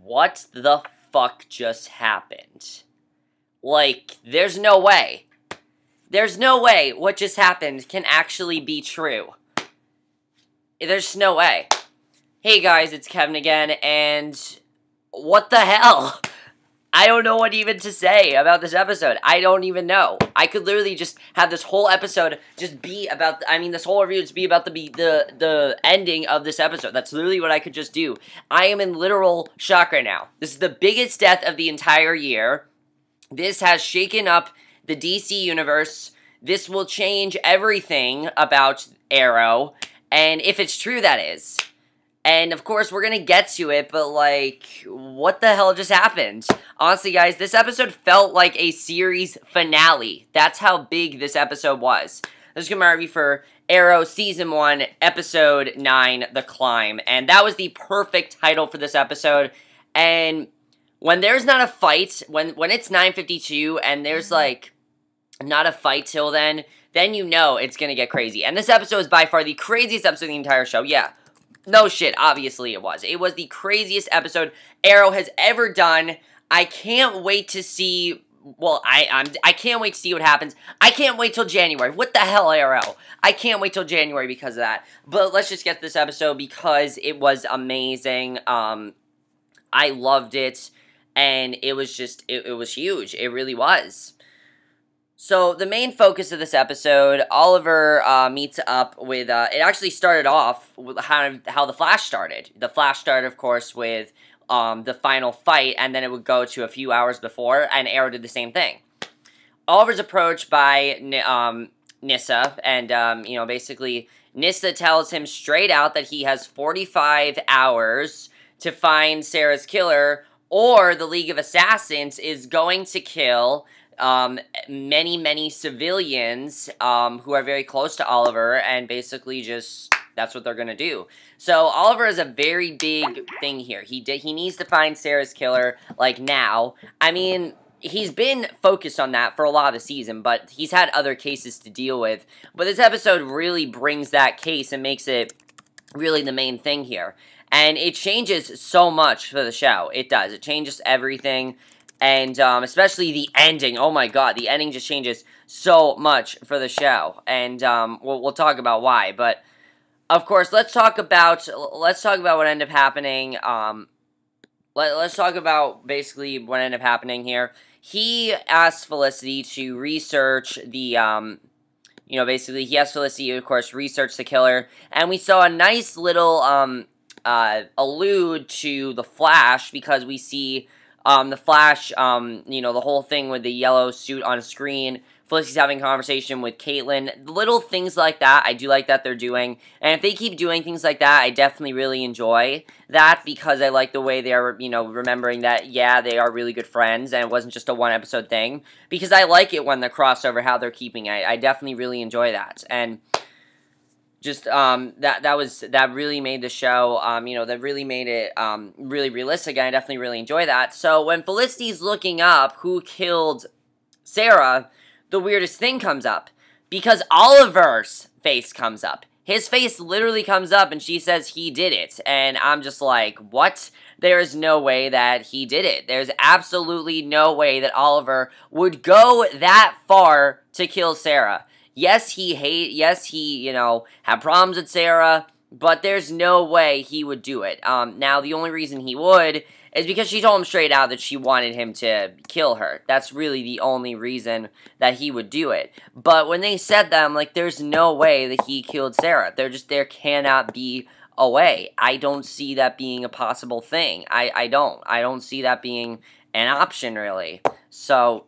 what the fuck just happened? Like, there's no way. There's no way what just happened can actually be true. There's no way. Hey guys, it's Kevin again, and what the hell? I don't know what even to say about this episode. I don't even know. I could literally just have this whole episode just be about, this whole review just be about the ending of this episode. That's literally what I could just do. I am in literal shock right now. This is the biggest death of the entire year. This has shaken up the DC universe. This will change everything about Arrow, and if it's true, that is. And, of course, we're gonna get to it, but, like, what the hell just happened? Honestly, guys, this episode felt like a series finale. That's how big this episode was. This is gonna be my review for Arrow Season 1, Episode 9, The Climb. And that was the perfect title for this episode. And when there's not a fight, when it's 9:52 and there's, like, not a fight till then you know it's gonna get crazy. And this episode is by far the craziest episode of the entire show, yeah. No shit, obviously it was. It was the craziest episode Arrow has ever done. I can't wait to see, well, I can't wait to see what happens. I can't wait till January. What the hell, Arrow? I can't wait till January because of that. But let's just get to this episode because it was amazing. I loved it, and it was just, it was huge. It really was. So, the main focus of this episode, Oliver meets up with, it actually started off with how the Flash started. The Flash started, of course, with the final fight, and then it would go to a few hours before, and Arrow did the same thing. Oliver's approached by Nyssa, and, basically, Nyssa tells him straight out that he has 45 hours to find Sarah's killer, or the League of Assassins is going to kill many civilians, who are very close to Oliver, and basically just, that's what they're gonna do. So, Oliver is a very big thing here. He needs to find Sarah's killer, like, now. I mean, he's been focused on that for a lot of the season, but he's had other cases to deal with. But this episode really brings that case and makes it really the main thing here. And it changes so much for the show. It does. It changes everything. And, especially the ending. Oh my god, the ending just changes so much for the show. And, we'll talk about why. But, of course, let's talk about what ended up happening. Let's talk about, basically, what ended up happening here. He asked Felicity to research the, basically, he asked Felicity, of course, research the killer. And we saw a nice little, allude to the Flash, because we see the Flash, the whole thing with the yellow suit on screen. Felicity's having a conversation with Caitlin. Little things like that, I do like that they're doing. And if they keep doing things like that, I definitely really enjoy that, because I like the way they are, remembering that, yeah, they are really good friends, and it wasn't just a one-episode thing. Because I like it when the crossover, how they're keeping it. I definitely really enjoy that. And just, that really made the show, that really made it, really realistic, and I definitely really enjoy that. So, when Felicity's looking up who killed Sarah, the weirdest thing comes up, because Oliver's face comes up. His face literally comes up, and she says he did it, and I'm just like, what? There's no way that he did it. There's absolutely no way that Oliver would go that far to kill Sarah. Yes, he, had problems with Sarah, but there's no way he would do it. Now, the only reason he would is because she told him straight out that she wanted him to kill her. That's really the only reason that he would do it. But when they said that, I'm like, there's no way that he killed Sarah. There cannot be a way. I don't see that being a possible thing. I don't see that being an option, really. So,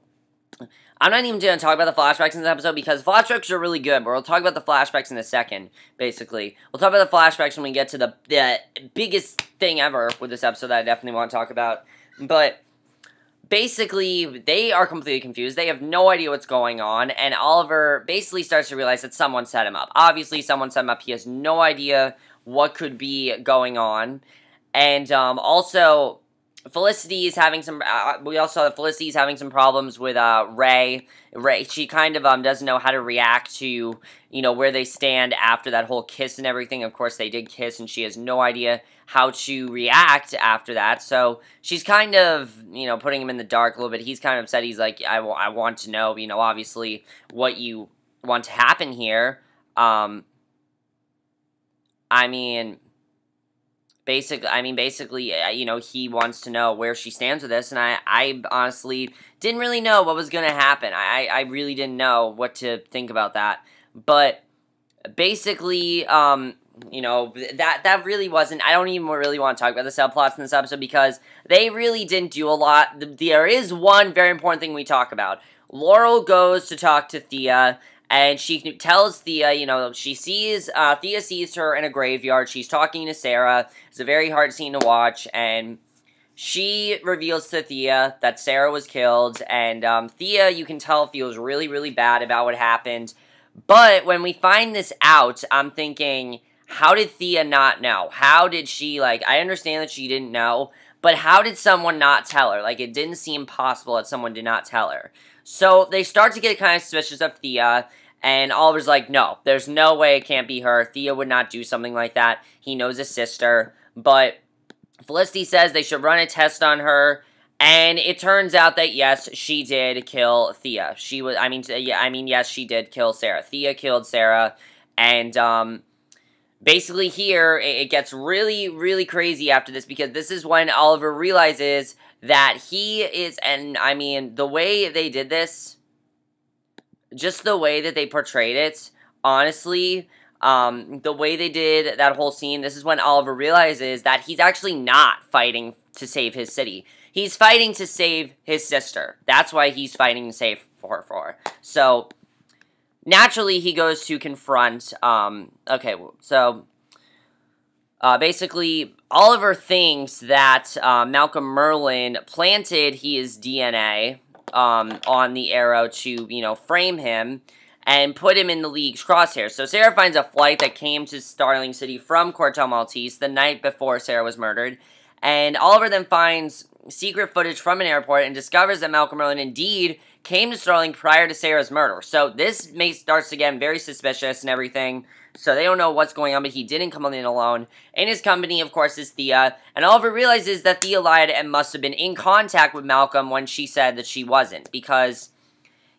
I'm not even going to talk about the flashbacks in this episode, because flashbacks are really good, but we'll talk about the flashbacks in a second, basically. We'll talk about the flashbacks when we get to the biggest thing ever with this episode that I definitely want to talk about. But, basically, they are completely confused. They have no idea what's going on, and Oliver basically starts to realize that someone set him up. Obviously, someone set him up. He has no idea what could be going on. And, also, Felicity is having some, we also saw that Felicity is having some problems with, Ray. She kind of, doesn't know how to react to, where they stand after that whole kiss and everything. Of course, they did kiss, and she has no idea how to react after that. So, she's kind of, putting him in the dark a little bit. He's kind of upset. He's like, I want to know, obviously, what you want to happen here. Basically, he wants to know where she stands with this, and I honestly didn't really know what was going to happen. I really didn't know what to think about that. But, basically, that really wasn't, I don't even really want to talk about the subplots in this episode, because they really didn't do a lot. There is one very important thing we talk about. Laurel goes to talk to Thea, and she tells Thea, she sees, Thea sees her in a graveyard. She's talking to Sara. It's a very hard scene to watch, and she reveals to Thea that Sara was killed, and, Thea, you can tell, feels really, really bad about what happened. But when we find this out, I'm thinking, how did Thea not know? How did she, I understand that she didn't know, but how did someone not tell her? It didn't seem possible that someone did not tell her. So, they start to get kind of suspicious of Thea, and Oliver's like, no, there's no way it can't be her. Thea would not do something like that. He knows his sister. But Felicity says they should run a test on her, and it turns out that, yes, she did kill Thea. Yes, she did kill Sara. Thea killed Sara, and, basically here, it gets really, really crazy after this, because this is when Oliver realizes that he is, and, the way they did this, just the way that they portrayed it, honestly, the way they did that whole scene, this is when Oliver realizes that he's actually not fighting to save his city. He's fighting to save his sister. That's why he's fighting to save her. So, naturally, he goes to confront, basically, Oliver thinks that, Malcolm Merlyn planted his DNA, on the Arrow to, frame him and put him in the League's crosshairs. So Sara finds a flight that came to Starling City from Cortel Maltese the night before Sara was murdered, and Oliver then finds secret footage from an airport and discovers that Malcolm Merlyn indeed came to Starling prior to Sara's murder. So this starts to get very suspicious and everything. So they don't know what's going on, but he didn't come in alone. In his company, of course, is Thea. And Oliver realizes that Thea lied and must have been in contact with Malcolm when she said that she wasn't. Because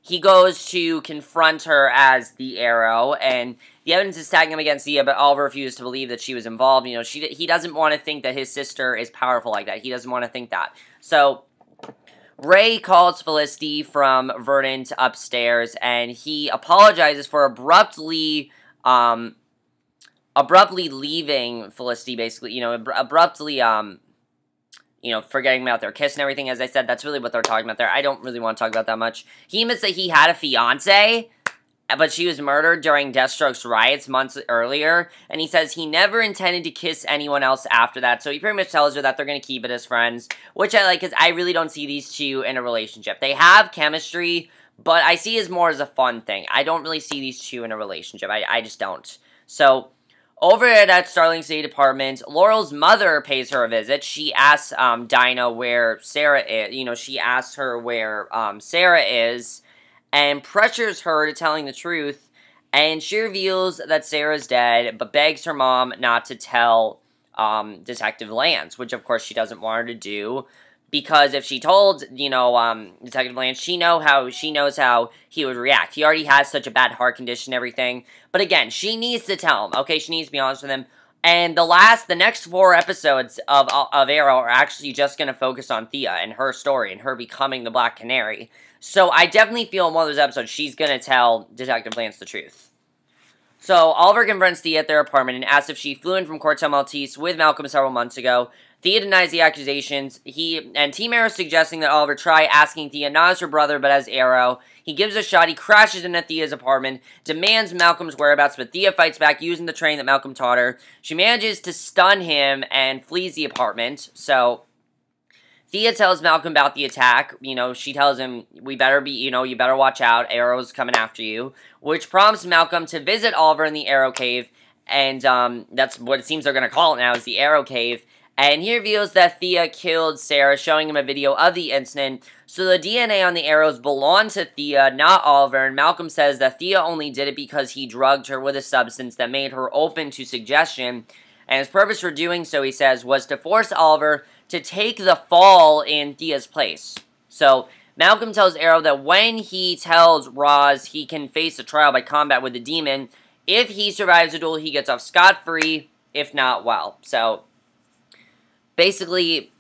he goes to confront her as the Arrow, and the evidence is stacking him against Thea, but Oliver refuses to believe that she was involved. He doesn't want to think that his sister is powerful like that. He doesn't want to think that. So Ray calls Felicity from Verdant upstairs, and he apologizes for abruptly leaving Felicity, basically, abruptly, forgetting about their kiss and everything. As I said, that's really what they're talking about there. I don't really want to talk about that much. He admits that he had a fiance, but she was murdered during Deathstroke's riots months earlier, and he says he never intended to kiss anyone else after that, so he pretty much tells her that they're going to keep it as friends, which I like, because I really don't see these two in a relationship. They have chemistry, but I see it more as a fun thing. I don't really see these two in a relationship. I just don't. So, over at that Starling City apartment, Laurel's mother pays her a visit. She asks Dinah where Sara is. She asks her where Sara is, and pressures her to telling the truth. And she reveals that Sara's dead, but begs her mom not to tell Detective Lance, which of course she doesn't want her to do. Because if she told, Detective Lance, she knows how he would react. He already has such a bad heart condition and everything. But again, she needs to tell him, okay? She needs to be honest with him. And the next 4 episodes of Arrow are actually just going to focus on Thea and her story and her becoming the Black Canary. So I definitely feel in one of those episodes she's going to tell Detective Lance the truth. So Oliver confronts Thea at their apartment and asks if she flew in from Cortel Maltese with Malcolm several months ago. Thea denies the accusations. Team Arrow suggesting that Oliver try asking Thea not as her brother, but as Arrow. He gives a shot. He crashes into Thea's apartment, demands Malcolm's whereabouts, but Thea fights back using the train that Malcolm taught her. She manages to stun him and flees the apartment. So Thea tells Malcolm about the attack. She tells him, you better watch out. Arrow's coming after you. Which prompts Malcolm to visit Oliver in the Arrow Cave. And that's what it seems they're going to call it now, is the Arrow Cave. And he reveals that Thea killed Sara, showing him a video of the incident. So the DNA on the arrows belonged to Thea, not Oliver, and Malcolm says that Thea only did it because he drugged her with a substance that made her open to suggestion, and his purpose for doing so, he says, was to force Oliver to take the fall in Thea's place. So Malcolm tells Arrow that when he tells Roz he can face a trial by combat with the demon, if he survives the duel, he gets off scot-free. If not, well. So basically,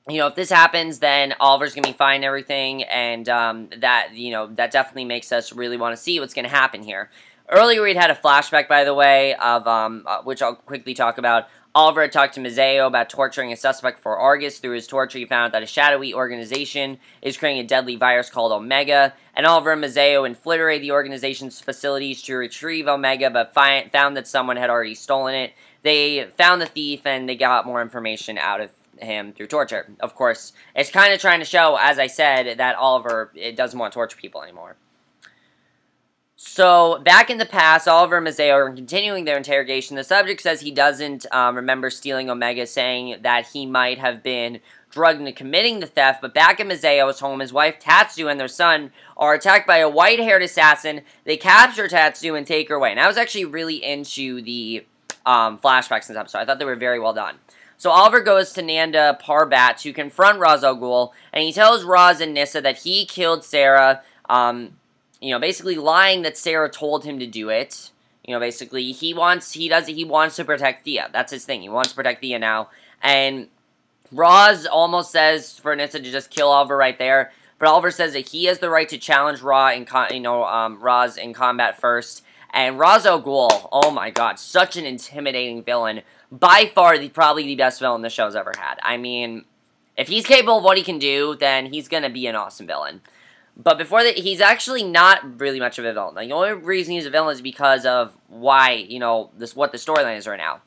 you know, if this happens, then Oliver's going to be fine and everything, and that, you know, that definitely makes us really want to see what's going to happen here. Earlier, we'd had a flashback, by the way, of, which I'll quickly talk about. Oliver had talked to Mazeo about torturing a suspect for Argus. Through his torture, he found out that a shadowy organization is creating a deadly virus called Omega, and Oliver and Mazeo infiltrated the organization's facilities to retrieve Omega, but found that someone had already stolen it. They found the thief, and they got more information out of him through torture. Of course, it's kind of trying to show, as I said, that Oliver doesn't want to torture people anymore. So, back in the past, Oliver and Mazeo are continuing their interrogation. The subject says he doesn't remember stealing Omega, saying that he might have been drugged into committing the theft. But back at Mazeo's home, his wife Tatsu and their son are attacked by a white-haired assassin. They capture Tatsu and take her away. And I was actually really into the flashbacks in this episode. I thought they were very well done. So Oliver goes to Nanda Parbat to confront Ra's al Ghul, and he tells Roz and Nyssa that he killed Sara, you know, basically lying that Sara told him to do it. You know, basically, he wants to protect Thea. That's his thing. He wants to protect Thea now. And Roz almost says for Nyssa to just kill Oliver right there. But Oliver says that he has the right to challenge Roz in combat first. And Ra's al Ghul, oh my god, such an intimidating villain. By far, probably the best villain the show's ever had. I mean, if he's capable of what he can do, then he's going to be an awesome villain. But before that, he's actually not really much of a villain. Like, the only reason he's a villain is because of why, you know, what the storyline is right now.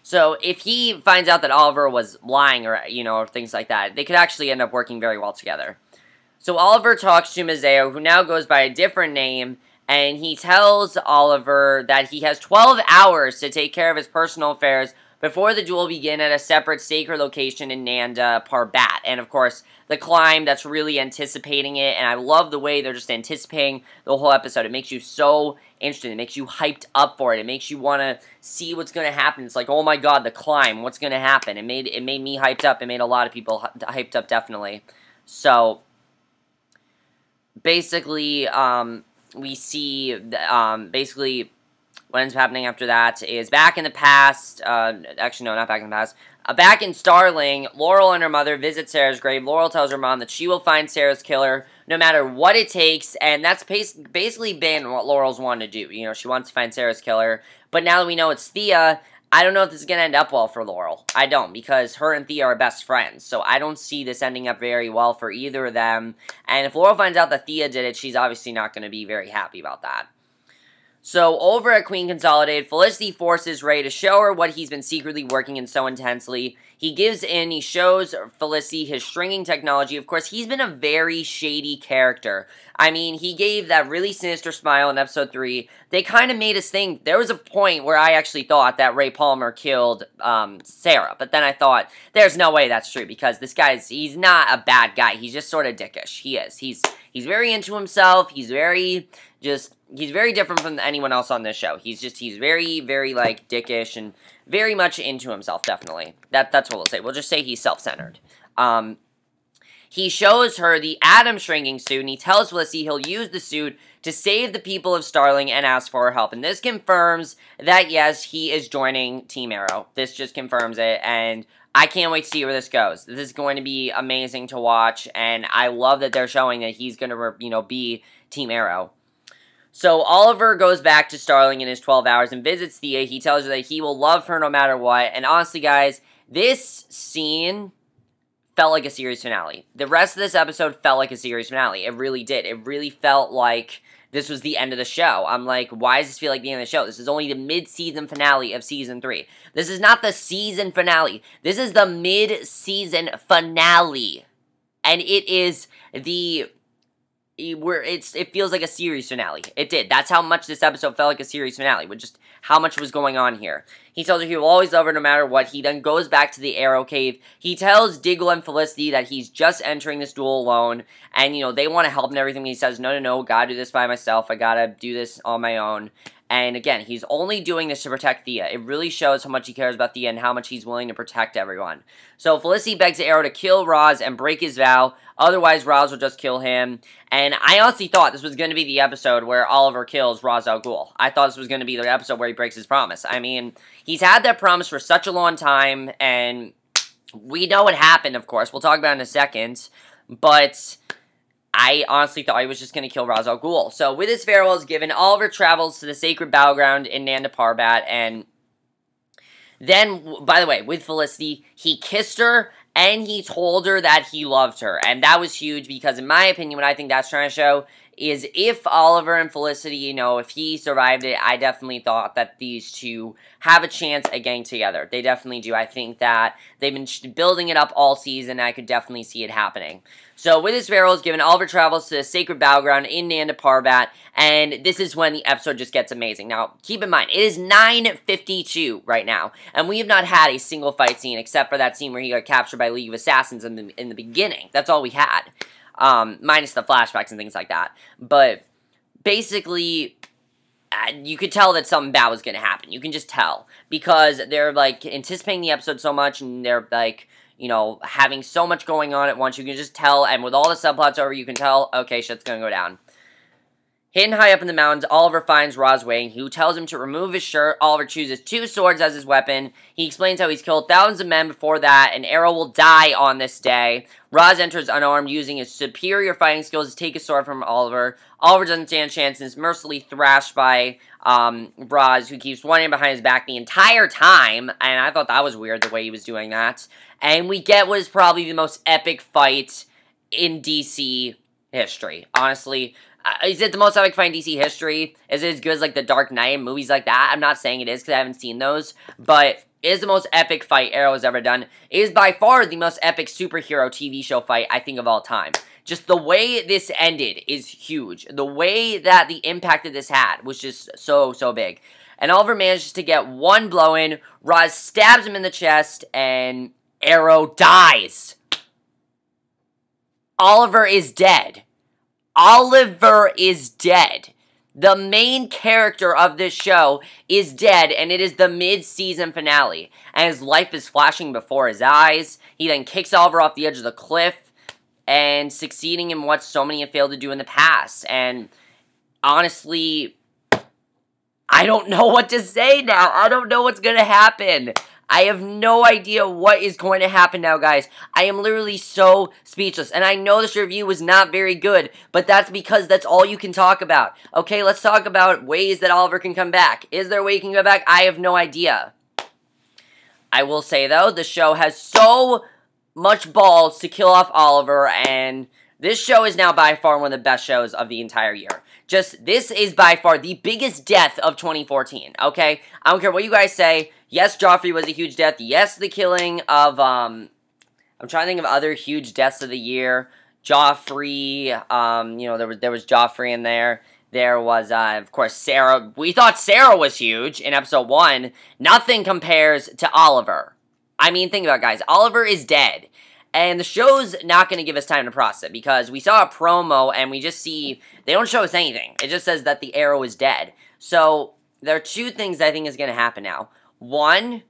So, if he finds out that Oliver was lying or, you know, or things like that, they could actually end up working very well together. So, Oliver talks to Mazeo, who now goes by a different name, and he tells Oliver that he has 12 hours to take care of his personal affairs before the duel begin at a separate sacred location in Nanda Parbat. And, of course, the climb that's really anticipating it, and I love the way they're just anticipating the whole episode. It makes you so interested. It makes you hyped up for it. It makes you want to see what's going to happen. It's like, oh my god, the climb, what's going to happen? It made me hyped up. It made a lot of people hyped up, definitely. So, basically, we see, basically, what ends up happening after that is back in the past, actually no, not back in the past, back in Starling, Laurel and her mother visit Sara's grave. Laurel tells her mom that she will find Sara's killer no matter what it takes, and that's basically been what Laurel's wanted to do. You know, she wants to find Sara's killer, but now that we know it's Thea, I don't know if this is going to end up well for Laurel. I don't, because her and Thea are best friends, so I don't see this ending up very well for either of them, and if Laurel finds out that Thea did it, she's obviously not going to be very happy about that. So, over at Queen Consolidated, Felicity forces Ray to show her what he's been secretly working in so intensely. He gives in, he shows Felicity his stringing technology. Of course, he's been a very shady character. I mean, he gave that really sinister smile in episode 3. They kind of made us think, there was a point where I actually thought that Ray Palmer killed Sara. But then I thought, there's no way that's true, because this guy's, he's not a bad guy. He's just sort of dickish. He is. He's very into himself. He's very different from anyone else on this show. He's very, very, like, dickish and very much into himself, definitely. That's what we'll say. We'll just say he's self-centered. He shows her the Atom shrinking suit, and he tells Felicity he'll use the suit to save the people of Starling and ask for her help. And this confirms that, yes, he is joining Team Arrow. This just confirms it, and I can't wait to see where this goes. This is going to be amazing to watch, and I love that they're showing that he's going to, you know, be Team Arrow. So, Oliver goes back to Starling in his 12 hours and visits Thea. He tells her that he will love her no matter what. And honestly, guys, this scene felt like a series finale. The rest of this episode felt like a series finale. It really did. It really felt like this was the end of the show. I'm like, why does this feel like the end of the show? This is only the mid-season finale of Season 3. This is not the season finale. This is the mid-season finale. And it is the... it feels like a series finale. It did. That's how much this episode felt like a series finale, with just how much was going on here. He tells her he will always love her no matter what. He then goes back to the Arrow Cave. He tells Diggle and Felicity that he's just entering this duel alone, and, you know, they want to help and everything. He says, no, gotta do this by myself. I gotta do this on my own. And again, he's only doing this to protect Thea. It really shows how much he cares about Thea and how much he's willing to protect everyone. So Felicity begs Arrow to kill Roz and break his vow. Otherwise, Roz will just kill him. And I honestly thought this was going to be the episode where Oliver kills Ra's al Ghul. I thought this was going to be the episode where he breaks his promise. I mean, he's had that promise for such a long time, and we know what happened, of course. We'll talk about it in a second. But I honestly thought he was just going to kill Ra's al Ghul. So, with his farewells given, Oliver travels to the sacred battleground in Nanda Parbat, and then, by the way, with Felicity, he kissed her, and he told her that he loved her, and that was huge, because in my opinion, what I think that's trying to show is if Oliver and Felicity, you know, if he survived it, I definitely thought that these two have a chance at getting together. They definitely do. I think that they've been building it up all season, and I could definitely see it happening. So, with his farewells given, Oliver travels to the sacred battleground in Nanda Parbat, and this is when the episode just gets amazing. Now, keep in mind, it is 9:52 right now, and we have not had a single fight scene except for that scene where he got captured by League of Assassins in the beginning. That's all we had. Minus the flashbacks and things like that. But basically, you could tell that something bad was going to happen. You can just tell. Because they're, like, anticipating the episode so much, and they're, like, you know, having so much going on at once. You can just tell, and with all the subplots over, you can tell, okay, shit's going to go down. Hidden high up in the mountains, Oliver finds Roz waiting, who tells him to remove his shirt. Oliver chooses 2 swords as his weapon. He explains how he's killed thousands of men before that, and Arrow will die on this day. Roz enters unarmed, using his superior fighting skills to take a sword from Oliver. Oliver doesn't stand a chance and is mercilessly thrashed by Roz, who keeps one hand behind his back the entire time, and I thought that was weird, the way he was doing that. And we get what is probably the most epic fight in DC history, honestly. Is it the most epic fight in DC history? Is it as good as, like, The Dark Knight and movies like that? I'm not saying it is, because I haven't seen those, but it is the most epic fight Arrow has ever done. It is by far the most epic superhero TV show fight, I think, of all time. Just the way this ended is huge. The way that the impact that this had was just so big. And Oliver manages to get one blow in, Roz stabs him in the chest, and Arrow dies. Oliver is dead. Oliver is dead. The main character of this show is dead, and it is the mid-season finale. And his life is flashing before his eyes. He then kicks Oliver off the edge of the cliff, and succeeding in what so many have failed to do in the past. And honestly, I don't know what to say now. I don't know what's going to happen. I have no idea what is going to happen now, guys. I am literally so speechless. And I know this review was not very good, but that's because that's all you can talk about. Okay, let's talk about ways that Oliver can come back. Is there a way he can go back? I have no idea. I will say, though, the show has so much balls to kill off Oliver, and this show is now by far one of the best shows of the entire year. This is by far the biggest death of 2014, okay? I don't care what you guys say. Yes, Joffrey was a huge death. Yes, the killing of, I'm trying to think of other huge deaths of the year. Joffrey, you know, there was Joffrey in there. There was, of course, Sarah. We thought Sarah was huge in episode 1. Nothing compares to Oliver. I mean, think about it, guys. Oliver is dead. And the show's not going to give us time to process it, because we saw a promo and we just see, they don't show us anything. It just says that the Arrow is dead. So, there are 2 things that I think is going to happen now. One,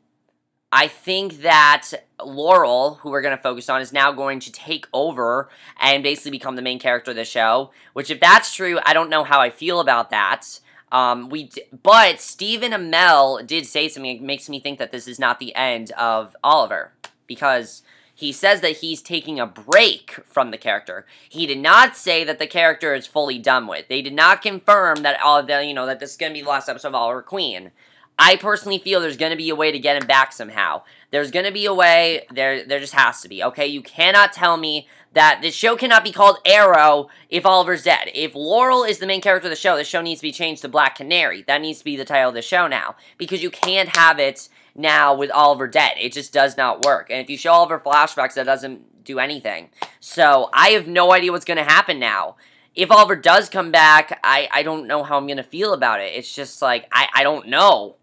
I think that Laurel, who we're going to focus on, is now going to take over and basically become the main character of the show. Which, if that's true, I don't know how I feel about that. But Stephen Amell did say something that makes me think that this is not the end of Oliver. Because he says that he's taking a break from the character. He did not say that the character is fully done with. They did not confirm that that this is going to be the last episode of Oliver Queen. I personally feel there's going to be a way to get him back somehow. There's going to be a way. There just has to be. Okay, you cannot tell me that this show cannot be called Arrow if Oliver's dead. If Laurel is the main character of the show needs to be changed to Black Canary. That needs to be the title of the show now, because you can't have it now with Oliver dead. It just does not work. And if you show Oliver flashbacks, that doesn't do anything. So, I have no idea what's going to happen now. if Oliver does come back, I don't know how I'm going to feel about it. It's just like, I don't know.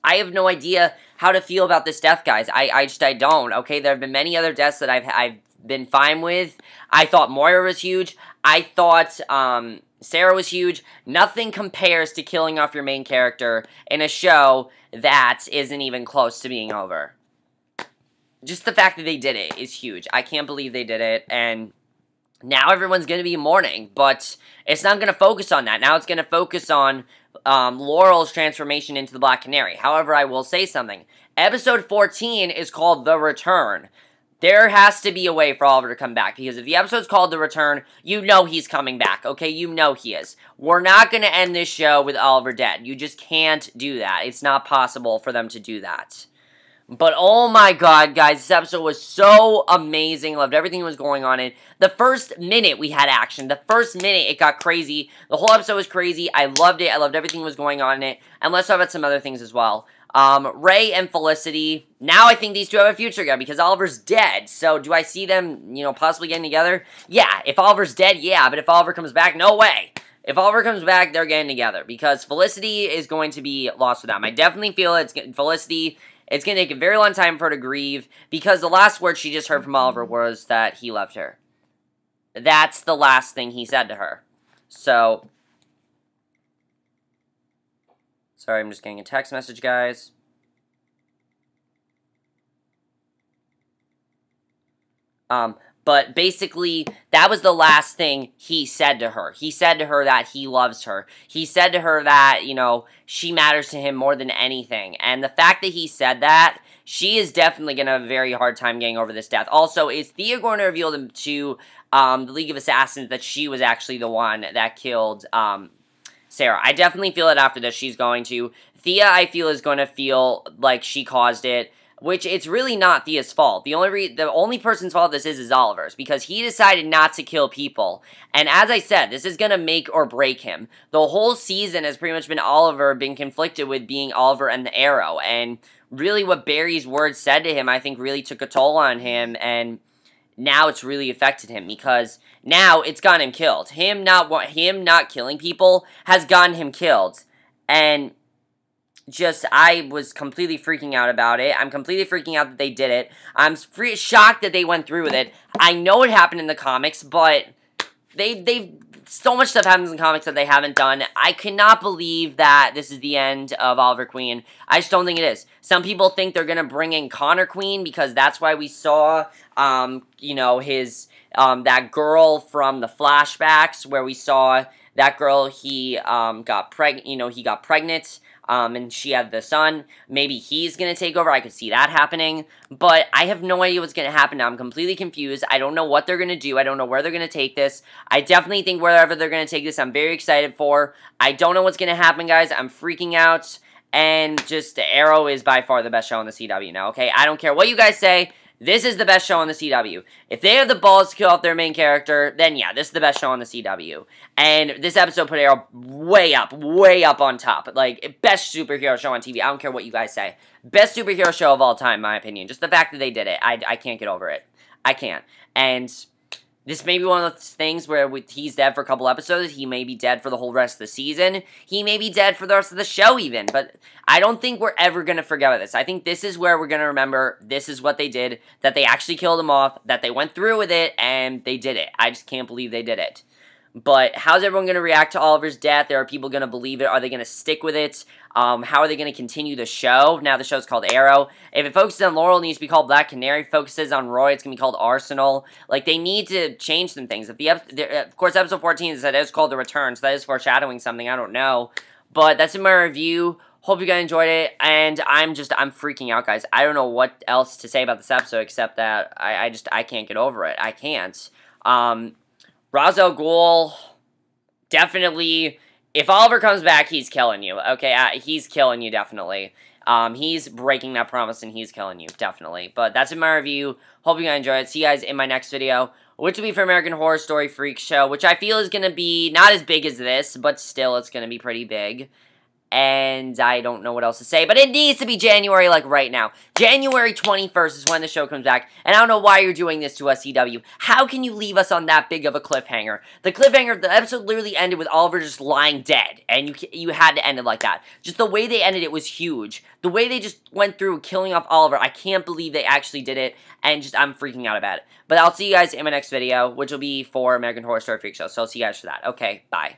I have no idea how to feel about this death, guys. I don't, okay? There have been many other deaths that I've been fine with. I thought Moira was huge. I thought, Sarah was huge. Nothing compares to killing off your main character in a show that isn't even close to being over. Just the fact that they did it is huge. I can't believe they did it, and now everyone's going to be mourning, but it's not going to focus on that. Now it's going to focus on Laurel's transformation into the Black Canary. However, I will say something. Episode 14 is called The Return. There has to be a way for Oliver to come back, because if the episode's called The Return, you know he's coming back, okay? You know he is. We're not going to end this show with Oliver dead. You just can't do that. It's not possible for them to do that. But oh my god, guys, this episode was so amazing. Loved everything that was going on in it. The first minute we had action. The first minute it got crazy. The whole episode was crazy. I loved it. I loved everything that was going on in it. And let's talk about some other things as well. Ray and Felicity. Now I think these two have a future together because Oliver's dead. So do I see them, you know, possibly getting together? Yeah. If Oliver's dead, yeah. But if Oliver comes back, no way. If Oliver comes back, they're getting together because Felicity is going to be lost with them. I definitely feel Felicity... It's going to take a very long time for her to grieve, because the last word she just heard from Oliver was that he loved her. That's the last thing he said to her. So, sorry, I'm just getting a text message, guys. But basically, that was the last thing he said to her. He said to her that he loves her. He said to her that, you know, she matters to him more than anything. And the fact that he said that, she is definitely going to have a very hard time getting over this death. Also, is Thea going to reveal to the League of Assassins that she was actually the one that killed Sarah? I definitely feel that after this she's going to. Thea, I feel, is going to feel like she caused it. Which, it's really not Thea's fault. The only person's fault this is Oliver's, because he decided not to kill people. And as I said, this is going to make or break him. The whole season has pretty much been Oliver being conflicted with being Oliver and the Arrow. And really what Barry's words said to him, I think, really took a toll on him. And now it's really affected him, because now it's gotten him killed. Him not killing people has gotten him killed. And... I was completely freaking out about it. I'm completely freaking out that they did it. I'm shocked that they went through with it. I know it happened in the comics, but so much stuff happens in comics that they haven't done. I cannot believe that this is the end of Oliver Queen. I just don't think it is. Some people think they're gonna bring in Connor Queen, because that's why we saw, you know, his, that girl from the flashbacks, where we saw that girl, he got pregnant, and she had the son. Maybe he's going to take over. I could see that happening. But I have no idea what's going to happen now. I'm completely confused. I don't know what they're going to do. I don't know where they're going to take this. I definitely think wherever they're going to take this, I'm very excited for. I don't know what's going to happen, guys. I'm freaking out. And just Arrow is by far the best show on the CW now, okay? I don't care what you guys say. This is the best show on the CW. If they have the balls to kill off their main character, then yeah, this is the best show on the CW. And this episode put Arrow way up on top. Like, best superhero show on TV. I don't care what you guys say. Best superhero show of all time, in my opinion. Just the fact that they did it. I can't get over it. I can't. And this may be one of those things where he's dead for a couple episodes. He may be dead for the whole rest of the season. He may be dead for the rest of the show even. But I don't think we're ever going to forget about this. I think this is where we're going to remember this is what they did. That they actually killed him off. That they went through with it. And they did it. I just can't believe they did it. But how's everyone going to react to Oliver's death? Are people going to believe it? Are they going to stick with it? How are they going to continue the show? Now the show's called Arrow. If it focuses on Laurel, it needs to be called Black Canary. Focuses on Roy, it's going to be called Arsenal. Like, they need to change some things. Of course, episode 14 is that it's called The Return, so that is foreshadowing something. I don't know. But that's in my review. Hope you guys enjoyed it, and I'm freaking out, guys. I don't know what else to say about this episode except that I can't get over it. I can't. Ra's al Ghul, definitely, if Oliver comes back, he's killing you, okay? He's killing you, definitely. He's breaking that promise, and he's killing you, definitely. But that's in my review. Hope you guys enjoyed it. See you guys in my next video, which will be for American Horror Story Freak Show, which I feel is going to be not as big as this, but still, it's going to be pretty big. And I don't know what else to say, but it needs to be January, like, right now. January 21st is when the show comes back, and I don't know why you're doing this to us, CW. How can you leave us on that big of a cliffhanger? The cliffhanger, the episode literally ended with Oliver just lying dead, and you had to end it like that. Just the way they ended it was huge. The way they just went through killing off Oliver, I can't believe they actually did it, and just, I'm freaking out about it. But I'll see you guys in my next video, which will be for American Horror Story Freak Show, so I'll see you guys for that. Okay, bye.